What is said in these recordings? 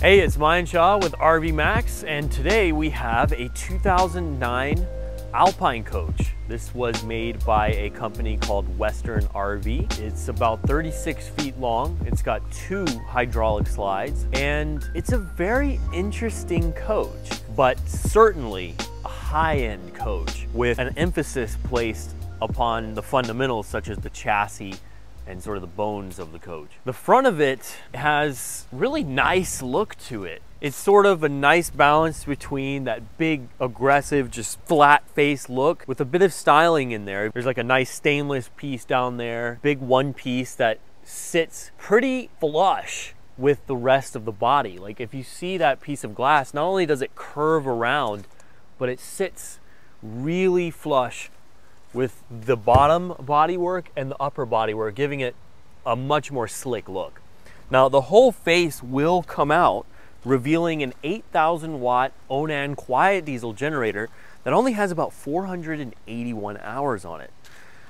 Hey, it's Mayan Shaw with RV Max, and today we have a 2009 Alpine coach. This was made by a company called Western RV. It's about 36 feet long. It's got 2 hydraulic slides, and it's a very interesting coach, but certainly a high-end coach with an emphasis placed upon the fundamentals such as the chassis and sort of the bones of the coach. The front of it has really nice look to it. It's sort of a nice balance between that big, aggressive, just flat face look with a bit of styling in there. There's like a nice stainless piece down there, big one piece that sits pretty flush with the rest of the body. Like if you see that piece of glass, not only does it curve around, but it sits really flush with the bottom bodywork and the upper bodywork, giving it a much more slick look. Now the whole face will come out, revealing an 8,000 watt Onan quiet diesel generator that only has about 481 hours on it.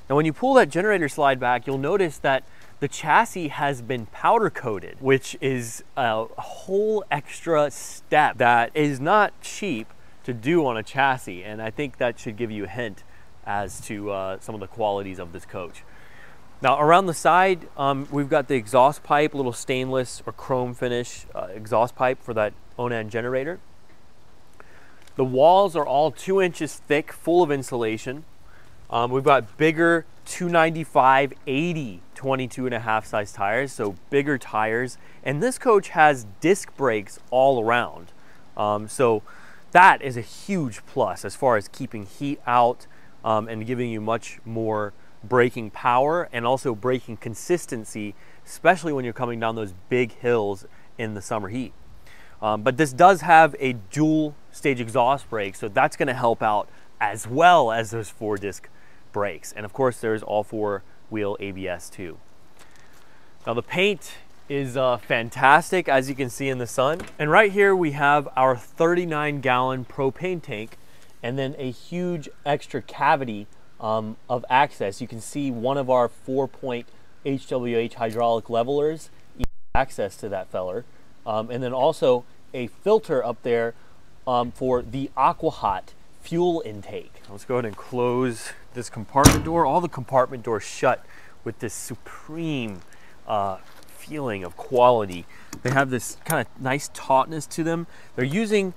Now when you pull that generator slide back, you'll notice that the chassis has been powder coated, which is a whole extra step that is not cheap to do on a chassis, and I think that should give you a hint as to some of the qualities of this coach. Now around the side, we've got the exhaust pipe, little stainless or chrome finish exhaust pipe for that Onan generator. The walls are all 2 inches thick, full of insulation. We've got bigger 295/80 22.5 size tires, so bigger tires. And this coach has disc brakes all around. So that is a huge plus as far as keeping heat out, and giving you much more braking power and also braking consistency, especially when you're coming down those big hills in the summer heat. But this does have a dual stage exhaust brake, so that's going to help out as well as those 4-disc brakes. And of course there's all 4-wheel ABS too. Now the paint is fantastic, as you can see in the sun. And right here we have our 39-gallon propane tank, and then a huge extra cavity of access. You can see one of our 4-point HWH hydraulic levelers, access to that feller. And then also a filter up there for the AquaHot fuel intake. Let's go ahead and close this compartment door. All the compartment doors shut with this supreme feeling of quality. They have this kind of nice tautness to them. They're using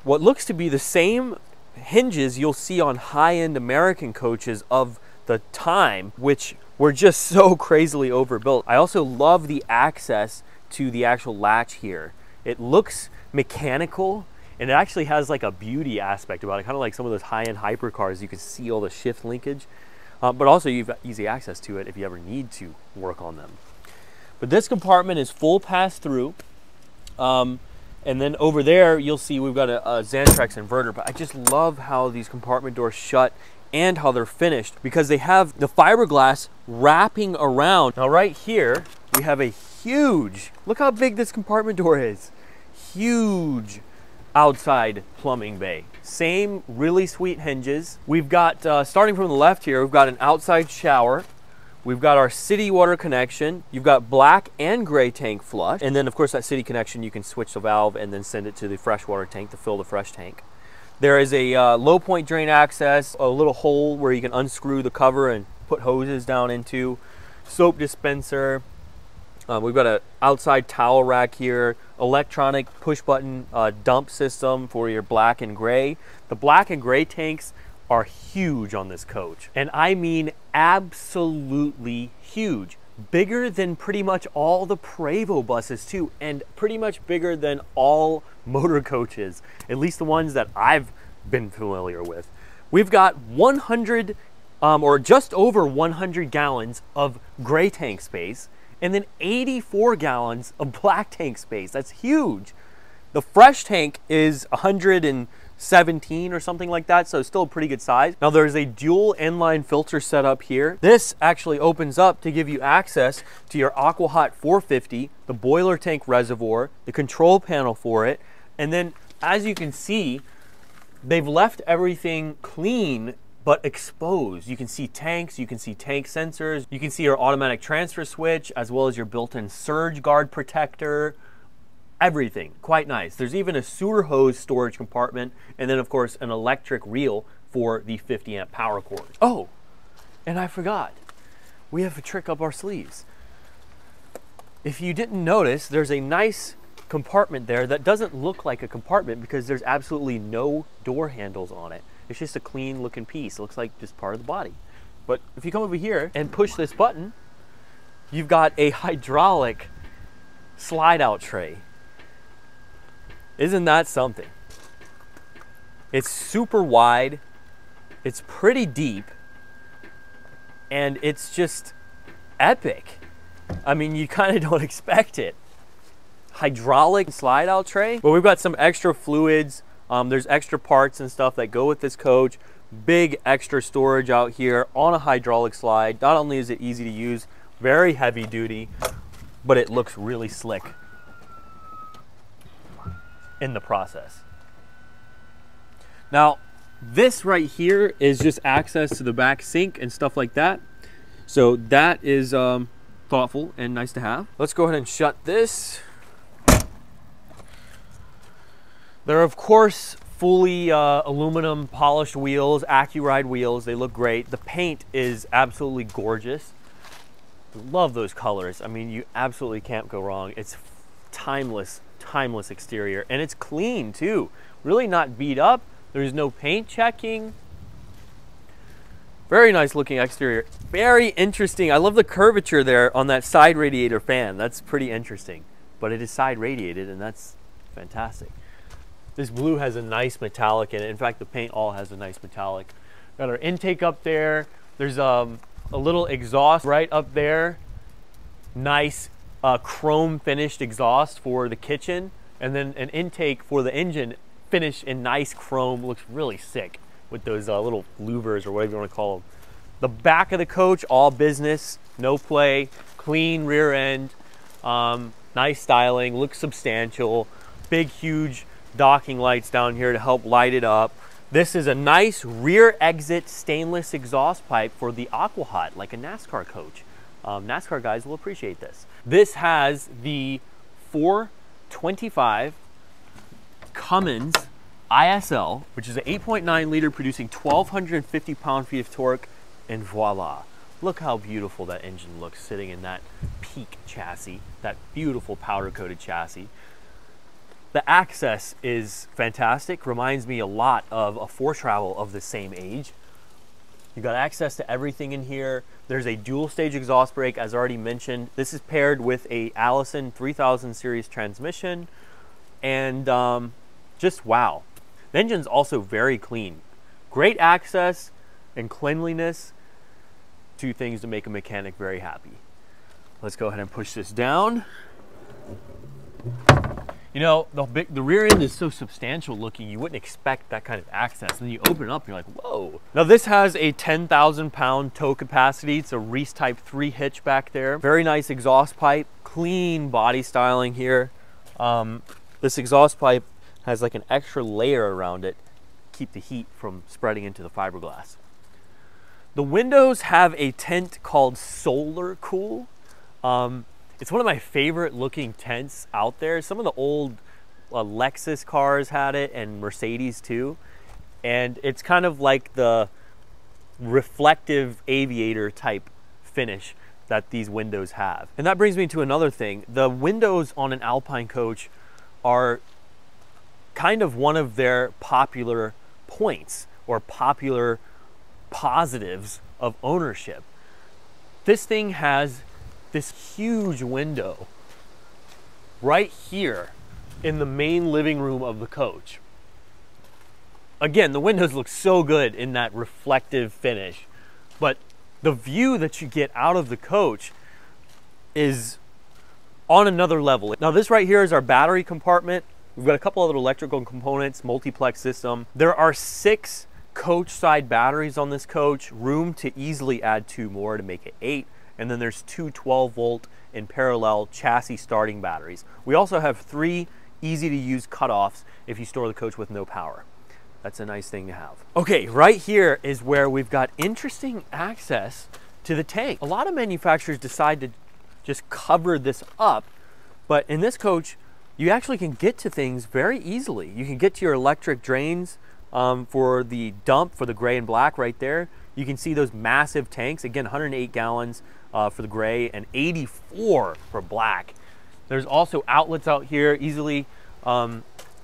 what looks to be the same hinges you'll see on high-end American coaches of the time, which were just so crazily overbuilt. I also love the access to the actual latch here. It looks mechanical, and it actually has like a beauty aspect about it, kind of like some of those high-end hypercars. You can see all the shift linkage, but also you've got easy access to it if you ever need to work on them. But this compartment is full pass-through. And then over there, you'll see we've got a Xantrex inverter, but I just love how these compartment doors shut and how they're finished because they have the fiberglass wrapping around. Now right here, we have a huge, look how big this compartment door is. Huge outside plumbing bay. Same really sweet hinges. We've got, starting from the left here, we've got an outside shower. We've got our city water connection. You've got black and gray tank flush. And then of course that city connection, you can switch the valve and then send it to the freshwater tank to fill the fresh tank. There is a low point drain access, a little hole where you can unscrew the cover and put hoses down into. Soap dispenser. We've got an outside towel rack here. Electronic push button dump system for your black and gray. The black and gray tanks are huge on this coach, and I mean absolutely huge. Bigger than pretty much all the Prevost buses too, and pretty much bigger than all motor coaches, at least the ones that I've been familiar with. We've got 100 or just over 100 gallons of gray tank space, and then 84 gallons of black tank space. That's huge. The fresh tank is 117 or something like that, so still a pretty good size. Now there's a dual inline filter setup here. This actually opens up to give you access to your AquaHot 450, the boiler tank reservoir, the control panel for it, and then as you can see, they've left everything clean but exposed. You can see tanks, you can see tank sensors, you can see your automatic transfer switch, as well as your built-in surge guard protector. everything. Quite nice. There's even a sewer hose storage compartment, and then of course an electric reel for the 50 amp power cord. Oh, and I forgot, we have a trick up our sleeves. If you didn't notice, there's a nice compartment there that doesn't look like a compartment because there's absolutely no door handles on it. It's just a clean looking piece. It looks like just part of the body. But if you come over here and push this button, you've got a hydraulic slide out tray. Isn't that something? It's super wide, it's pretty deep, and it's just epic. I mean, you kind of don't expect it. Hydraulic slide out tray. Well, we've got some extra fluids. There's extra parts and stuff that go with this coach. Big extra storage out here on a hydraulic slide. Not only is it easy to use, very heavy duty, but it looks really slick in the process. Now, this right here is just access to the back sink and stuff like that. So that is thoughtful and nice to have. Let's go ahead and shut this. They're of course fully aluminum polished wheels, AccuRide wheels. They look great. The paint is absolutely gorgeous. Love those colors. I mean, you absolutely can't go wrong. It's timeless exterior, and it's clean too. Really not beat up. There's no paint checking. Very nice looking exterior. Very interesting. I love the curvature there on that side radiator fan. That's pretty interesting, but it is side radiated, and that's fantastic. This blue has a nice metallic in it. In fact, the paint all has a nice metallic. Got our intake up there. There's a little exhaust right up there. Nice chrome finished exhaust for the kitchen, and then an intake for the engine finished in nice chrome. Looks really sick with those little louvers or whatever you want to call them. The back of the coach, all business, no play, clean rear end, nice styling, looks substantial. Big, huge docking lights down here to help light it up. This is a nice rear exit stainless exhaust pipe for the Aqua Hot, like a NASCAR coach. NASCAR guys will appreciate this. This has the 425 Cummins ISL, which is an 8.9 liter producing 1,250 pound-feet of torque, and voila. Look how beautiful that engine looks sitting in that peak chassis, that beautiful powder-coated chassis. The access is fantastic, reminds me a lot of a 4Travel of the same age. You got access to everything in here. There's a dual stage exhaust brake, as already mentioned. This is paired with a Allison 3000 series transmission, and just wow. The engine's also very clean. Great access and cleanliness, two things to make a mechanic very happy. Let's go ahead and push this down. You know, the rear end is so substantial looking, you wouldn't expect that kind of access. And then you open it up and you're like, whoa. Now this has a 10,000 pound tow capacity. It's a Reese Type 3 hitch back there. Very nice exhaust pipe, clean body styling here. This exhaust pipe has like an extra layer around it to keep the heat from spreading into the fiberglass. The windows have a tint called Solar Cool. It's one of my favorite looking tents out there. Some of the old Lexus cars had it, and Mercedes too. And it's kind of like the reflective aviator type finish that these windows have. And that brings me to another thing. The windows on an Alpine coach are kind of one of their popular points or popular positives of ownership. This thing has this huge window right here in the main living room of the coach. Again, the windows look so good in that reflective finish, but the view that you get out of the coach is on another level. Now this right here is our battery compartment. We've got a couple other electrical components, multiplex system. There are 6 coach side batteries on this coach, room to easily add 2 more to make it 8. And then there's 2 12-volt in parallel chassis starting batteries. We also have 3 easy to use cutoffs if you store the coach with no power. That's a nice thing to have. Okay, right here is where we've got interesting access to the tank. A lot of manufacturers decide to just cover this up, but in this coach, you actually can get to things very easily. You can get to your electric drains for the dump for the gray and black right there. You can see those massive tanks, again 108 gallons for the gray and 84 for black. There's also outlets out here, easily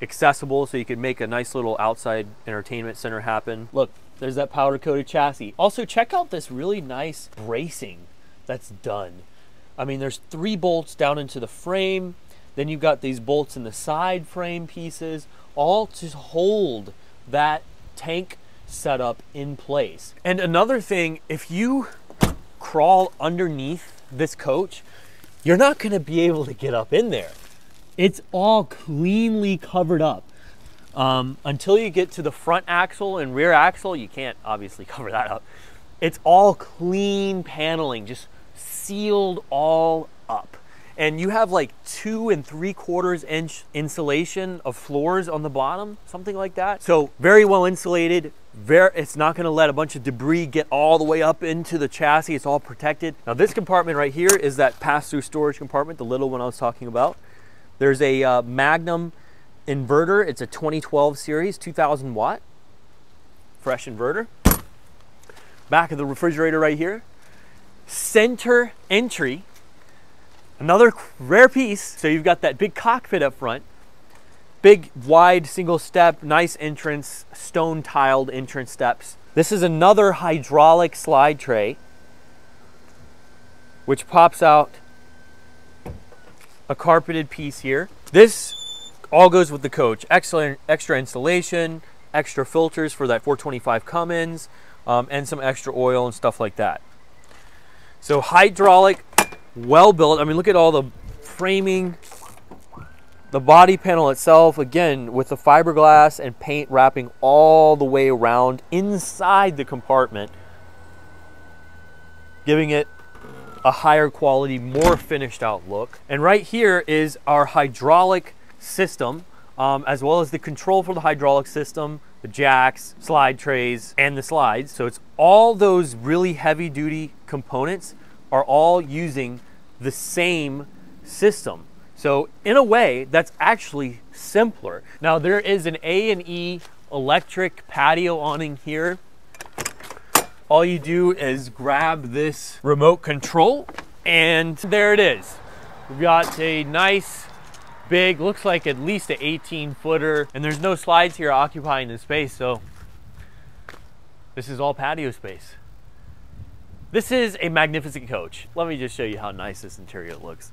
accessible, so you can make a nice little outside entertainment center happen. Look, there's that powder coated chassis. Also, check out this really nice bracing that's done. I mean, there's 3 bolts down into the frame. Then you've got these bolts in the side frame pieces, all to hold that tank setup in place. And another thing, if you crawl underneath this coach, you're not gonna be able to get up in there. It's all cleanly covered up. Until you get to the front axle and rear axle, you can't obviously cover that up. It's all clean paneling, just sealed all up. And you have like 2 3/4 inch insulation of floors on the bottom, something like that. So very well insulated. It's not gonna let a bunch of debris get all the way up into the chassis. It's all protected. Now this compartment right here is that pass-through storage compartment, the little one I was talking about. There's a Magnum inverter. It's a 2012 series, 2000 watt, fresh inverter. Back of the refrigerator right here. Center entry, another rare piece. So you've got that big cockpit up front, big wide single step, nice entrance, stone tiled entrance steps. This is another hydraulic slide tray, which pops out a carpeted piece here. This all goes with the coach. Excellent extra installation, extra filters for that 425 Cummins, and some extra oil and stuff like that. So hydraulic, well built. I mean, look at all the framing, the body panel itself, again, with the fiberglass and paint wrapping all the way around inside the compartment, giving it a higher quality, more finished out look. And right here is our hydraulic system, as well as the control for the hydraulic system, the jacks, slide trays, and the slides. So it's all those really heavy duty components are all using the same system. So in a way, that's actually simpler. Now there is an A&E electric patio awning here. All you do is grab this remote control and there it is. We've got a nice big, looks like at least an 18-footer, and there's no slides here occupying the space, so this is all patio space. This is a magnificent coach. Let me just show you how nice this interior looks.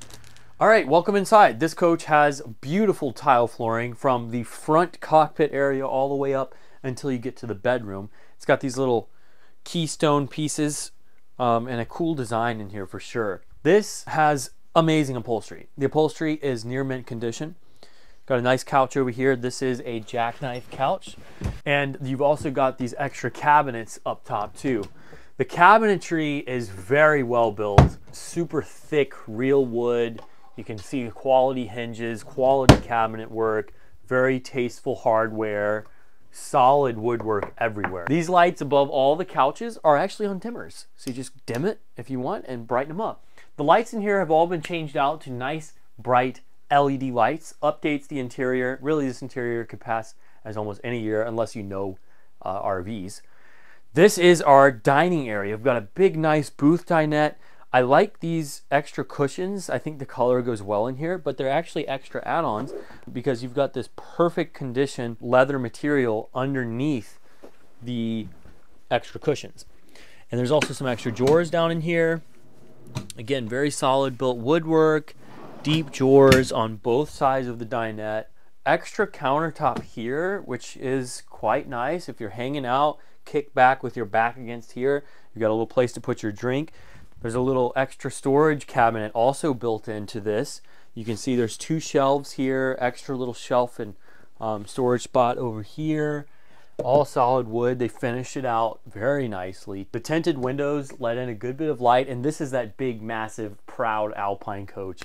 All right, welcome inside. This coach has beautiful tile flooring from the front cockpit area all the way up until you get to the bedroom. It's got these little keystone pieces and a cool design in here for sure. This has amazing upholstery. The upholstery is near mint condition. Got a nice couch over here. This is a jackknife couch. And you've also got these extra cabinets up top too. The cabinetry is very well built, super thick real wood. You can see quality hinges, quality cabinet work, very tasteful hardware, solid woodwork everywhere. These lights above all the couches are actually on dimmers. So you just dim it if you want and brighten them up. The lights in here have all been changed out to nice, bright LED lights. Updates the interior. Really, this interior could pass as almost any year unless you know RVs. This is our dining area. We've got a big, nice booth dinette. I like these extra cushions. I think the color goes well in here, but they're actually extra add-ons because you've got this perfect condition leather material underneath the extra cushions. And there's also some extra drawers down in here. Again, very solid built woodwork, deep drawers on both sides of the dinette. Extra countertop here, which is quite nice. If you're hanging out, kick back with your back against here, you've got a little place to put your drink. There's a little extra storage cabinet also built into this. You can see there's 2 shelves here, extra little shelf and storage spot over here. All solid wood. They finished it out very nicely. The tinted windows let in a good bit of light, and this is that big, massive, proud Alpine coach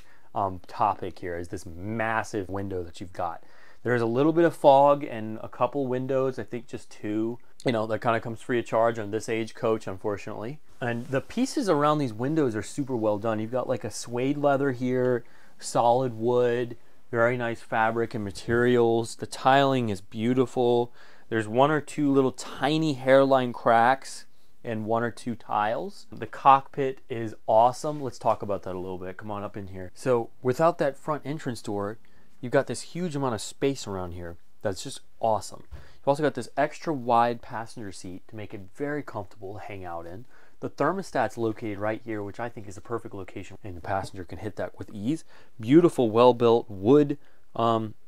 topic here, is this massive window that you've got. There's a little bit of fog and a couple windows, I think just 2. You know, that kind of comes free of charge on this age coach, unfortunately. And the pieces around these windows are super well done. You've got like a suede leather here, solid wood, Very nice fabric and materials. The tiling is beautiful. There's one or two little tiny hairline cracks and one or two tiles. The cockpit is awesome. Let's talk about that a little bit. Come on up in here. So without that front entrance door, you've got this huge amount of space around here. That's just awesome. You've also got this extra wide passenger seat to make it very comfortable to hang out in. The thermostat's located right here, which I think is a perfect location, and the passenger can hit that with ease. Beautiful, well-built wood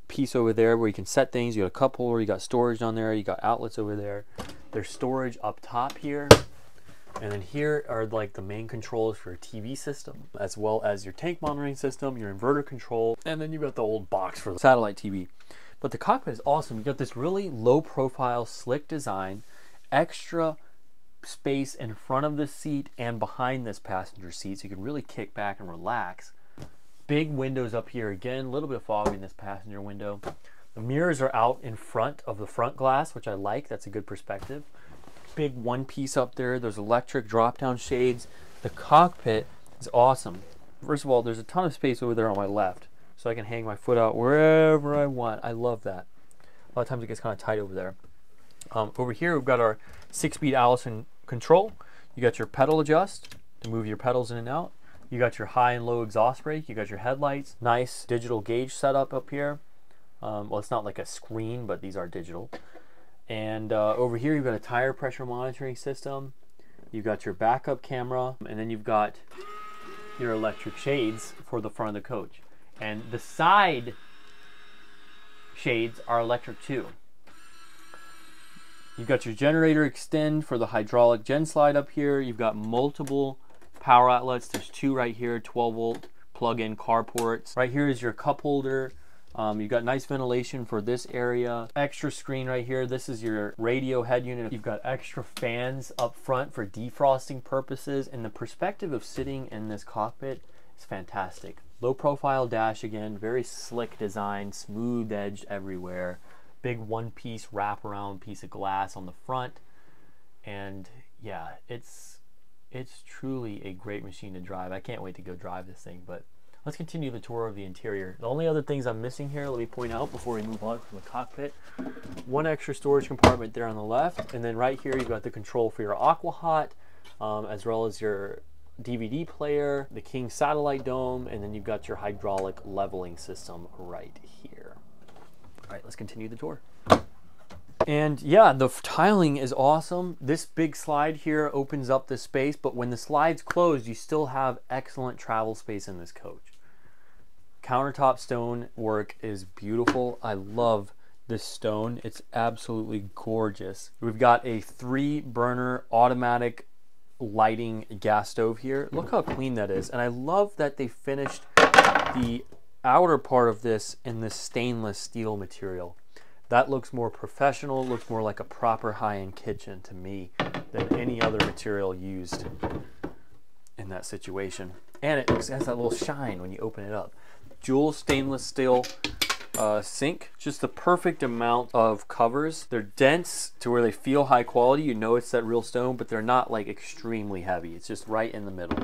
piece over there where you can set things. You got a cup holder, you got storage on there, you got outlets over there. There's storage up top here. And then here are like the main controls for your TV system, as well as your tank monitoring system, your inverter control, and then you've got the old box for the satellite TV. But the cockpit is awesome. You got this really low profile, slick design, extra space in front of the seat and behind this passenger seat, so you can really kick back and relax. Big windows up here again, a little bit of fog in this passenger window. The mirrors are out in front of the front glass, which I like. That's a good perspective. Big one piece up there. There's electric drop down shades. The cockpit is awesome. First of all, there's a ton of space over there on my left, so I can hang my foot out wherever I want. I love that. A lot of times it gets kind of tight over there. Over here we've got our 6-speed Allison control. You got your pedal adjust to move your pedals in and out. You got your high and low exhaust brake. You got your headlights. Nice digital gauge setup up here. Well, it's not like a screen, but these are digital. And over here you've got a tire pressure monitoring system. You've got your backup camera, and then you've got your electric shades for the front of the coach. And the side shades are electric too. You've got your generator extend for the hydraulic gen slide up here. You've got multiple power outlets. There's two right here, 12-volt plug-in car ports. Right here is your cup holder. You've got nice ventilation for this area. Extra screen right here. This is your radio head unit. You've got extra fans up front for defrosting purposes. And the perspective of sitting in this cockpit is fantastic. Low profile dash again, very slick design, smooth edge everywhere. Big one-piece wraparound piece of glass on the front. And yeah, it's truly a great machine to drive. I can't wait to go drive this thing, but let's continue the tour of the interior. The only other things I'm missing here, let me point out before we move on from the cockpit. One extra storage compartment there on the left, and then right here you've got the control for your Aquahot, as well as your DVD player, the King satellite dome, and then you've got your hydraulic leveling system right here. All right, let's continue the tour. And yeah, the tiling is awesome. This big slide here opens up the space, but when the slide's closed, you still have excellent travel space in this coach. Countertop stone work is beautiful. I love this stone. It's absolutely gorgeous. We've got a 3-burner automatic lighting gas stove here. Look how clean that is. And I love that they finished the outer part of this in this stainless steel material. That looks more professional, looks more like a proper high-end kitchen to me than any other material used in that situation. And it has that little shine when you open it up. Dual stainless steel sink, just the perfect amount of covers. They're dense to where they feel high quality. You know it's that real stone, but they're not like extremely heavy. It's just right in the middle.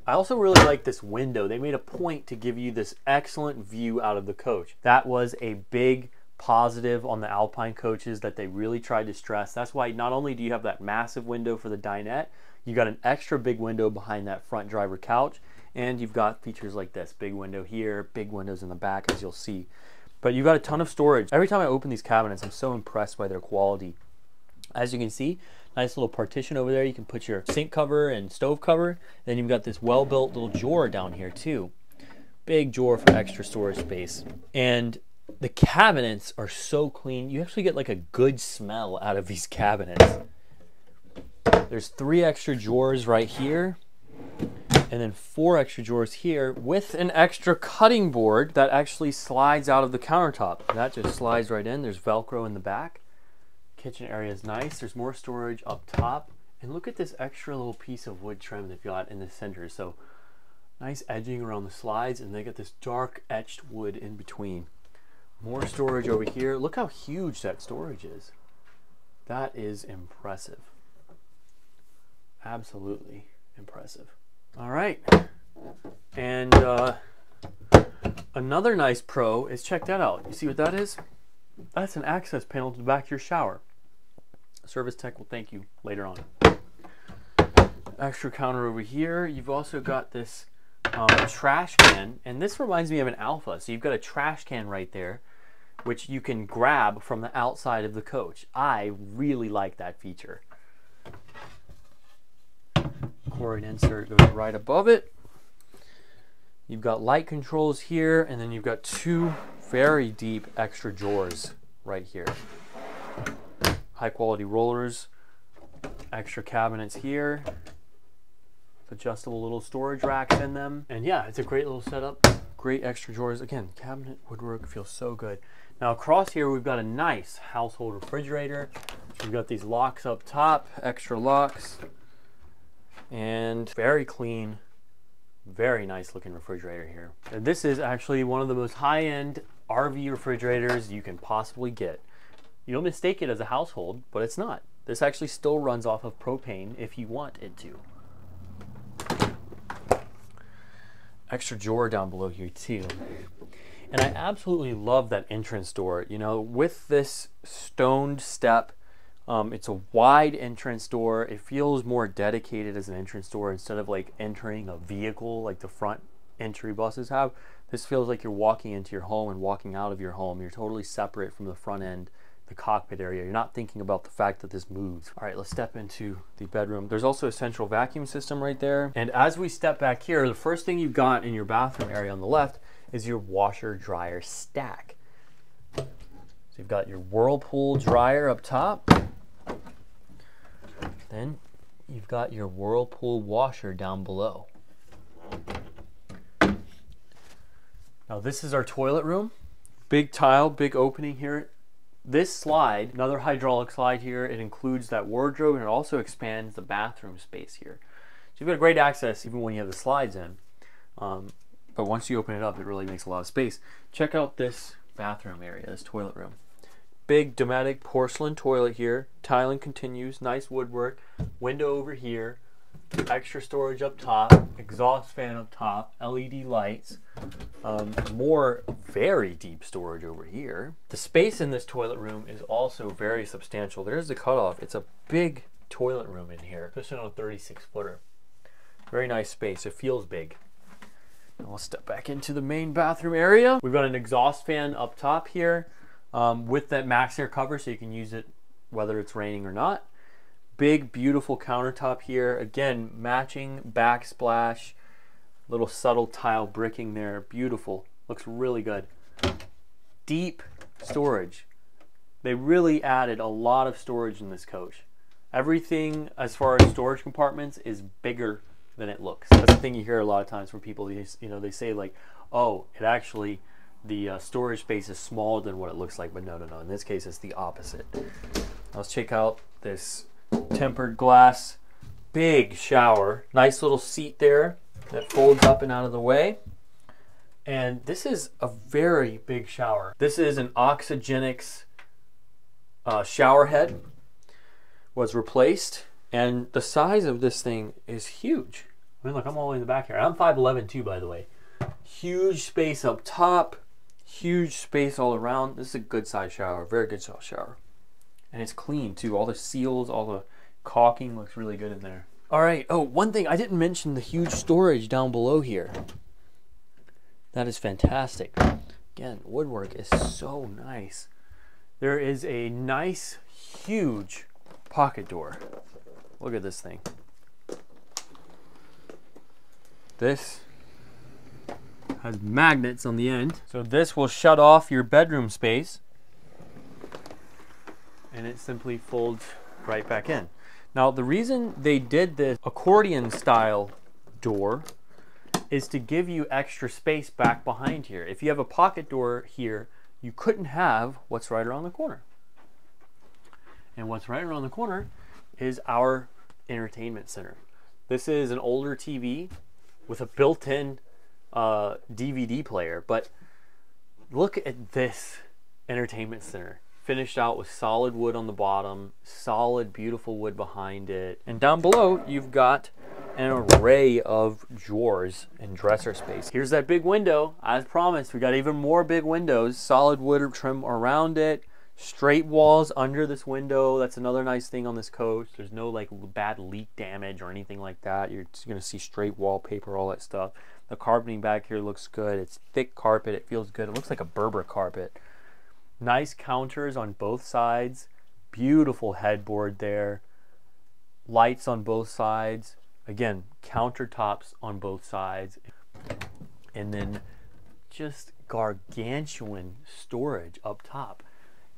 I also really like this window. They made a point to give you this excellent view out of the coach. That was a big positive on the Alpine coaches that they really tried to stress. That's why not only do you have that massive window for the dinette, you got an extra big window behind that front driver couch, and you've got features like this, big window here, big windows in the back, as you'll see. But you've got a ton of storage. Every time I open these cabinets, I'm so impressed by their quality. As you can see, nice little partition over there. You can put your sink cover and stove cover. Then you've got this well-built little drawer down here too. Big drawer for extra storage space. And the cabinets are so clean. You actually get like a good smell out of these cabinets. There's 3 extra drawers right here, and then 4 extra drawers here with an extra cutting board that actually slides out of the countertop. That just slides right in. There's Velcro in the back. Kitchen area is nice. There's more storage up top. And look at this extra little piece of wood trim they've got in the center. So nice edging around the slides, and they got this dark etched wood in between. More storage over here. Look how huge that storage is. That is impressive. Absolutely impressive. All right. And Another nice pro is, check that out. You see what that is? That's an access panel to the back of your shower. Service tech will thank you later on. Extra counter over here. You've also got this trash can, and this reminds me of an Alpha. So you've got a trash can right there, which you can grab from the outside of the coach. I really like that feature. Cord insert goes right above it. You've got light controls here, and then you've got two very deep extra drawers right here. High quality rollers, extra cabinets here, adjustable little storage racks in them. And yeah, it's a great little setup. Great extra drawers. Again, cabinet woodwork feels so good. Now across here, we've got a nice household refrigerator. We've got these locks up top, extra locks, and very clean, very nice looking refrigerator here. And this is actually one of the most high-end RV refrigerators you can possibly get. You'll mistake it as a household, but it's not. This actually still runs off of propane if you want it to. Extra drawer down below here too. And I absolutely love that entrance door. You know, with this stoned step, it's a wide entrance door. It feels more dedicated as an entrance door instead of like entering a vehicle like the front entry buses have. This feels like you're walking into your home and walking out of your home. You're totally separate from the front end, the cockpit area. You're not thinking about the fact that this moves. All right, let's step into the bedroom. There's also a central vacuum system right there. And as we step back here, the first thing you've got in your bathroom area on the left is your washer dryer stack. So you've got your Whirlpool dryer up top. Then you've got your Whirlpool washer down below. Now this is our toilet room. Big tile, big opening here. This slide, another hydraulic slide here, it includes that wardrobe, and it also expands the bathroom space here. So you've got great access even when you have the slides in. But once you open it up, it really makes a lot of space. Check out this bathroom area, this toilet room. Big Dometic porcelain toilet here. Tiling continues, nice woodwork. Window over here. Extra storage up top. Exhaust fan up top. LED lights. More very deep storage over here. The space in this toilet room is also very substantial. There's the cutoff. It's a big toilet room in here, especially on a 36-footer. Very nice space. It feels big. Now we'll step back into the main bathroom area. We've got an exhaust fan up top here with that max air cover, so you can use it whether it's raining or not. Big, beautiful countertop here. Again, matching backsplash, little subtle tile bricking there. Beautiful. Looks really good. Deep storage. They really added a lot of storage in this coach. Everything as far as storage compartments is bigger than it looks. That's the thing you hear a lot of times from people. You know, they say like, oh, it actually, the storage space is smaller than what it looks like, but no. In this case, it's the opposite. Let's check out this tempered glass, big shower. Nice little seat there that folds up and out of the way. And this is a very big shower. This is an Oxygenics shower head. Was replaced, and the size of this thing is huge. I mean, look, I'm all the way in the back here. I'm 5'11" too, by the way. Huge space up top, huge space all around. This is a good size shower, very good size shower. And it's clean too. All the seals, all the caulking looks really good in there. All right, oh, one thing, I didn't mention the huge storage down below here. That is fantastic. Again, woodwork is so nice. There is a nice, huge pocket door. Look at this thing. This has magnets on the end. So this will shut off your bedroom space, and it simply folds right back in. Now the reason they did this accordion style door is to give you extra space back behind here. If you have a pocket door here, you couldn't have what's right around the corner. And what's right around the corner is our entertainment center. This is an older TV with a built-in DVD player, but look at this entertainment center. finished out with solid wood on the bottom, solid, beautiful wood behind it. And down below, you've got an array of drawers and dresser space. Here's that big window. As promised, we got even more big windows, solid wood trim around it, straight walls under this window. That's another nice thing on this coach. There's no like bad leak damage or anything like that. You're just gonna see straight wallpaper, all that stuff. The carpeting back here looks good. It's thick carpet, it feels good. It looks like a Berber carpet. Nice counters on both sides, beautiful headboard there, lights on both sides, again, countertops on both sides, and then just gargantuan storage up top.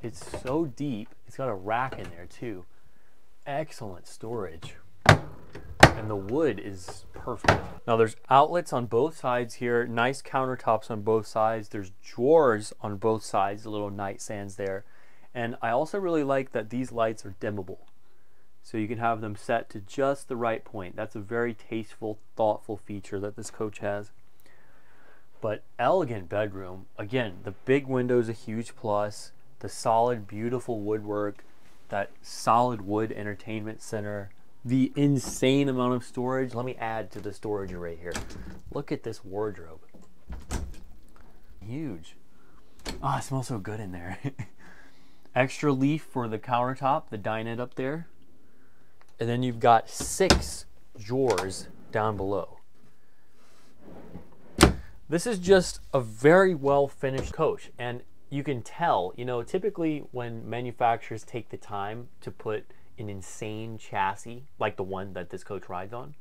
It's so deep, it's got a rack in there too. Excellent storage. And the wood is perfect. Now there's outlets on both sides here, nice countertops on both sides. There's drawers on both sides, little nightstands there. And I also really like that these lights are dimmable. So you can have them set to just the right point. That's a very tasteful, thoughtful feature that this coach has. But elegant bedroom. Again, the big window is a huge plus. The solid, beautiful woodwork, that solid wood entertainment center. The insane amount of storage. Let me add to the storage array here. Look at this wardrobe. Huge. Oh, it smells so good in there. Extra leaf for the countertop, the dinette up there. And then you've got 6 drawers down below. This is just a very well finished coach. And you can tell, you know, typically when manufacturers take the time to put an insane chassis like the one that this coach rides on,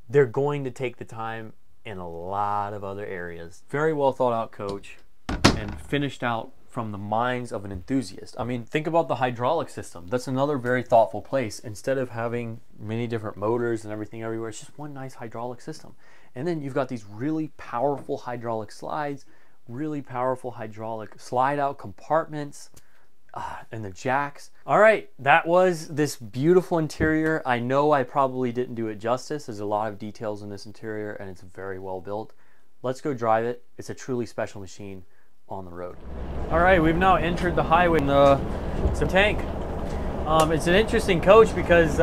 they're going to take the time in a lot of other areas. Very well thought out coach and finished out from the minds of an enthusiast. I mean, think about the hydraulic system. That's another very thoughtful place. Instead of having many different motors and everything everywhere, it's just one nice hydraulic system. And then you've got these really powerful hydraulic slides, really powerful hydraulic slide out compartments, and the jacks. All right, that was this beautiful interior. I know I probably didn't do it justice. There's a lot of details in this interior and it's very well built. Let's go drive it. It's a truly special machine on the road. All right, we've now entered the highway in the tank. It's an interesting coach because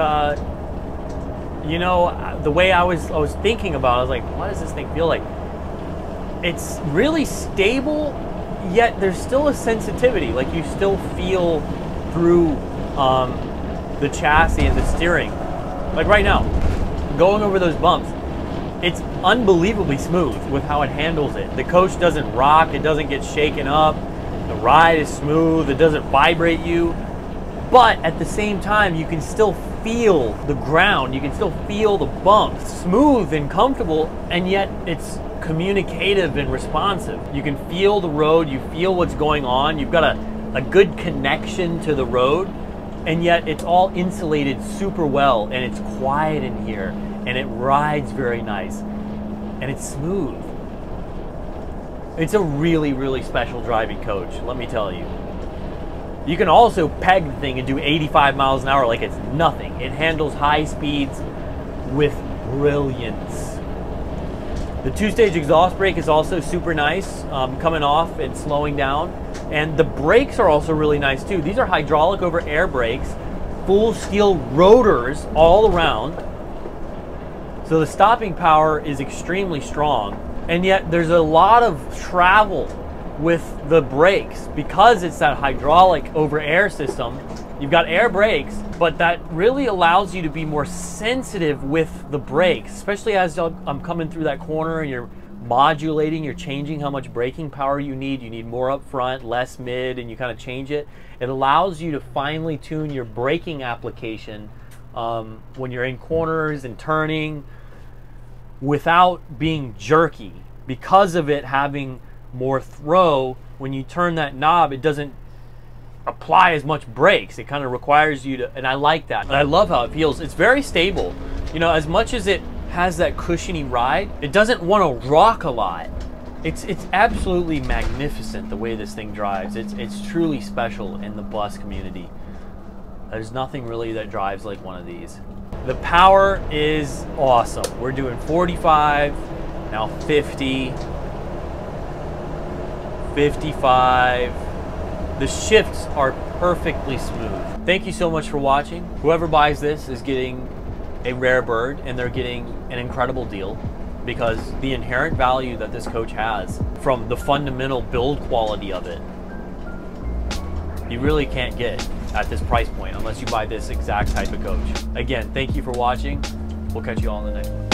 you know, the way I was thinking about it, I was like, what does this thing feel like? It's really stable, yet there's still a sensitivity. Like you still feel through the chassis and the steering. Like right now, going over those bumps, it's unbelievably smooth with how it handles it. The coach doesn't rock, it doesn't get shaken up, the ride is smooth, it doesn't vibrate you. But at the same time, you can still feel the ground, you can still feel the bumps. Smooth and comfortable, and yet it's communicative and responsive. You can feel the road, you feel what's going on, you've got a good connection to the road, and yet it's all insulated super well, and it's quiet in here, and it rides very nice, and it's smooth. It's a really, really special driving coach, let me tell you. You can also peg the thing and do 85 miles an hour like it's nothing. It handles high speeds with brilliance. The 2-stage exhaust brake is also super nice, coming off and slowing down. And the brakes are also really nice too. These are hydraulic over air brakes, full steel rotors all around. So the stopping power is extremely strong. And yet there's a lot of travel with the brakes because it's that hydraulic over air system. You've got air brakes, but that really allows you to be more sensitive with the brakes, especially as I'm coming through that corner and you're modulating, you're changing how much braking power you need. You need more up front, less mid, and you kind of change it. It allows you to finely tune your braking application when you're in corners and turning without being jerky. Because of it having more throw, when you turn that knob, it doesn't apply as much brakes. It kind of requires you to, and I like that. And I love how it feels. It's very stable. You know, as much as it has that cushiony ride, it doesn't want to rock a lot. It's absolutely magnificent the way this thing drives. It's truly special in the bus community. There's nothing really that drives like one of these. The power is awesome. We're doing 45, now 50, 55, The shifts are perfectly smooth. Thank you so much for watching. Whoever buys this is getting a rare bird, and they're getting an incredible deal, because the inherent value that this coach has from the fundamental build quality of it, you really can't get at this price point unless you buy this exact type of coach. Again, thank you for watching. We'll catch you all in the next one.